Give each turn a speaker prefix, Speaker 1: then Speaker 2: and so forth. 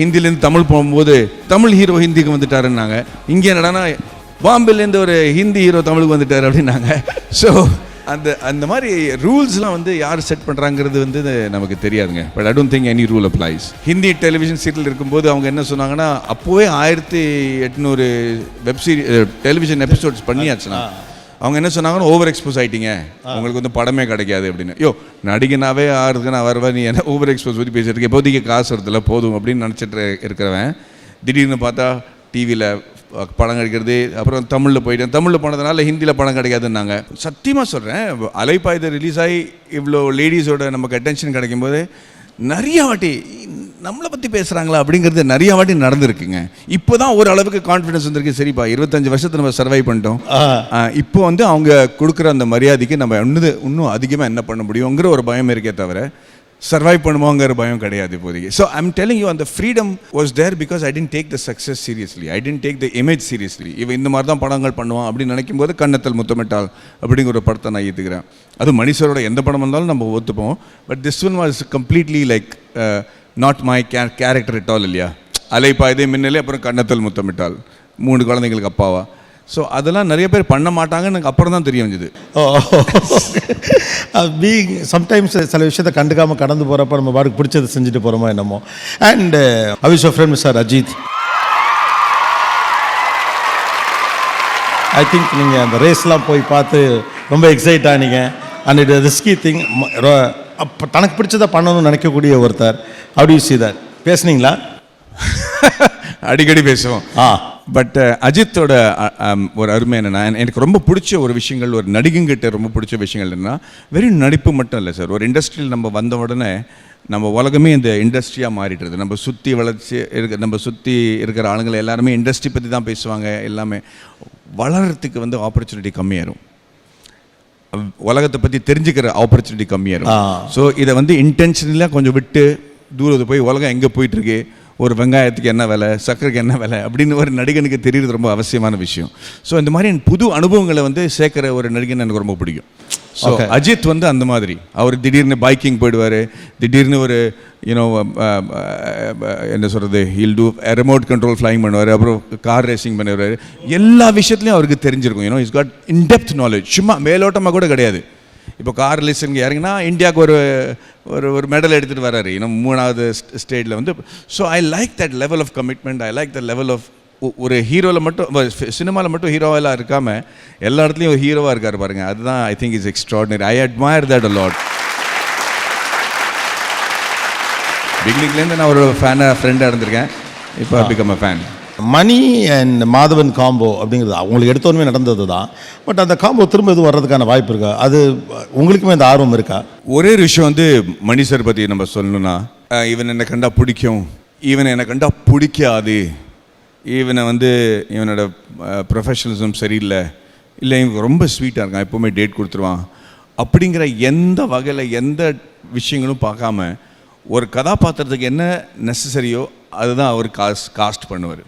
Speaker 1: ஹிந்திலேருந்து தமிழ் போகும்போது தமிழ் ஹீரோ ஹிந்திக்கு வந்துட்டாருன்னாங்க. இங்கே என்னடானா பாம்பேலேருந்து ஒரு ஹிந்தி ஹீரோ தமிழுக்கு வந்துட்டார் அப்படின்னாங்க. ஸோ அந்த மாதிரி ரூல்ஸ்லாம் வந்து யார் செட் பண்ணுறாங்கிறது வந்து நமக்கு தெரியாதுங்க. But I don't think any rule applies. Hindi television serial இருக்கும்போது அவங்க என்ன சொன்னாங்கன்னா, அப்போவே 1800 டெலிவிஷன் எபிசோட்ஸ் பண்ணியாச்சுன்னா அவங்க என்ன சொன்னாங்கன்னா, ஓவர் எக்ஸ்போஸ் ஆகிட்டீங்க, உங்களுக்கு வந்து படமே கிடைக்காது அப்படின்னு. நடிகனாவே ஆறுதுக்கு நான் வருவேன், நீ என்ன ஓவர் எக்ஸ்போஸ் பற்றி பேசிட்டு இப்போதைக்கு காசு வருதுல போதும் அப்படின்னு நினச்சிட்டு இருக்கிறவன் திடீர்னு பார்த்தா டிவியில் படம் கிடைக்கிறது, அப்புறம் தமிழில் போயிட்டேன், தமிழில் போனதுனால ஹிந்தியில் படம் கிடைக்காதுன்னாங்க. சத்தியமாக சொல்கிறேன், அலைப்பாயுதே ரிலீஸ் ஆகி இவ்வளோ லேடிஸோட நமக்கு அட்டென்ஷன் கிடைக்கும்போது நிறைய வாட்டி நம்மளை பற்றி பேசுகிறாங்களா அப்படிங்கிறது நிறைய வாட்டி நடந்திருக்குங்க. இப்போ தான் ஒரு அளவுக்கு கான்ஃபிடன்ஸ் வந்திருக்கு. சரிப்பா, 25 வருஷத்தை நம்ம சர்வை பண்ணிட்டோம். இப்போ வந்து அவங்க கொடுக்குற அந்த மரியாதைக்கு நம்ம இன்னும் அதிகமாக என்ன பண்ண முடியுங்கிற ஒரு பயம் இருக்கே தவிர சர்வைவ் பண்ணுவோங்கிற பயம் கிடையாது இப்போதைக்கு. ஸோ ஐம் டெல்லிங் யூ, அந்த freedom was there because I didn't take the success seriously, I didn't take the image seriously. இவன் இந்த மாதிரி தான் படங்கள் பண்ணுவான் அப்படின்னு நினைக்கும் போது கன்னத்தில் முத்தமிட்டால் அப்படிங்கிற ஒரு படத்தை நான் ஏற்றுக்கிறேன். அது மனுஷரோட எந்த படம் வந்தாலும் நம்ம ஒத்துப்போம். But this one was completely like not my character it all இல்லையா. அலைப்பாயுதே மின்னலே, அப்புறம் கன்னத்தில் முத்தமிட்டால், 3 குழந்தைங்களுக்கு அப்பாவா. ஸோ அதெல்லாம் நிறைய பேர் பண்ண மாட்டாங்கன்னு எனக்கு அப்புறம் தான் தெரிய வந்தது.
Speaker 2: பீயிங் சம்டைம்ஸ் சில விஷயத்தை கண்டுக்காமல் கடந்து போகிறப்ப நம்ம பாட்டுக்கு பிடிச்சதை செஞ்சுட்டு போகிறோமோ என்னமோ. And how is your friend mister Ajith? I think நீங்கள் அந்த ரேஸ்லாம் போய் பார்த்து ரொம்ப எக்ஸைட் ஆனீங்க. And it risky thing. அப்போ தனக்கு பிடிச்சதை பண்ணணும்னு நினைக்கக்கூடிய ஒருத்தர். How do you see that? பேசுனீங்களா?
Speaker 1: அடிக்கடி பேசுவோம். பட் அஜித்தோட ஒரு அருமை என்னென்னா, எனக்கு ரொம்ப பிடிச்ச ஒரு விஷயங்கள், ஒரு நடிகங்கிட்ட ரொம்ப பிடிச்ச விஷயங்கள் என்னென்னா, வெறும் நடிப்பு மட்டும் இல்லை சார். ஒரு இண்டஸ்ட்ரியில் நம்ம வந்த உடனே நம்ம உலகமே இந்த இண்டஸ்ட்ரியாக மாறிடுறது. நம்ம சுற்றி இருக்கிற ஆளுங்களை எல்லாருமே இண்டஸ்ட்ரி பற்றி தான் பேசுவாங்க. எல்லாமே வளர்கிறதுக்கு வந்து ஆப்பர்ச்சுனிட்டி கம்மியாயிரும், உலகத்தை பற்றி தெரிஞ்சுக்கிற ஆப்பர்ச்சுனிட்டி கம்மியாயிரும். ஸோ இதை வந்து இன்டென்ஷனலாக கொஞ்சம் விட்டு தூரத்தை போய் உலகம் எங்கே போயிட்டுருக்கு, ஒரு வெங்காயத்துக்கு என்ன விலை, சக்கரைக்கு என்ன விலை அப்படின்னு ஒரு நடிகனுக்கு தெரியுறது ரொம்ப அவசியமான விஷயம். ஸோ இந்த மாதிரி புது அனுபவங்களை வந்து சேர்க்குற ஒரு நடிகன் எனக்கு ரொம்ப பிடிக்கும். ஸோ அஜித் வந்து அந்த மாதிரி, அவர் திடீர்னு பைக்கிங் போயிடுவார், திடீர்னு ஒரு என்ன சொல்கிறது, he'll do remote control flying பண்ணுவார், அப்புறம் கார் ரேசிங் பண்ணுவார். எல்லா விஷயத்துலையும் அவருக்கு தெரிஞ்சிருக்கும். Is got in-depth knowledge. சும்மா மேலோட்டமாக கூட கிடையாது. இப்போ கார் லிசனுக்கு இறங்கினா இந்தியாவுக்கு ஒரு மெடல் எடுத்துகிட்டு வர்றாரு, 3வது ஸ்டேட்டில் வந்து. So I like that level of commitment. I like that level of ஒரு ஹீரோவில் மட்டும், சினிமாவில் மட்டும் ஹீரோவெல்லாம் இருக்காமல் எல்லா இடத்துலையும் ஒரு ஹீரோவாக இருக்கார் பாருங்கள். அதுதான் I think is extraordinary. I admire that a lot. பிகினிங்லேருந்து நான் ஒரு ஃப்ரெண்டாக இருந்திருக்கேன். இப்போ become a fan.
Speaker 2: Mani and Madhavan combo அப்படிங்கிறது அவங்களுக்கு எடுத்தோன்னே நடந்தது தான். பட் அந்த காம்போ திரும்ப எதுவும் வர்றதுக்கான வாய்ப்பு இருக்கா? அது உங்களுக்குமே அந்த ஆர்வம் இருக்கா?
Speaker 1: ஒரே விஷயம் வந்து மணி சார் பற்றி நம்ம சொல்லணும்னா, இவன் என்னை கண்டா பிடிக்கும், இவனை என்னை கண்டா பிடிக்காது, இவனை வந்து இவனோட ப்ரொஃபஷனலிசம் சரியில்லை, இல்லை இவன் ரொம்ப ஸ்வீட்டாக இருக்கான், எப்போவுமே டேட் கொடுத்துருவான் அப்படிங்கிற எந்த வகையில் எந்த விஷயங்களும் பார்க்காம ஒரு கதாபாத்திரத்துக்கு என்ன நெசசரியோ அதுதான் அவர் காஸ்ட் பண்ணுவார்.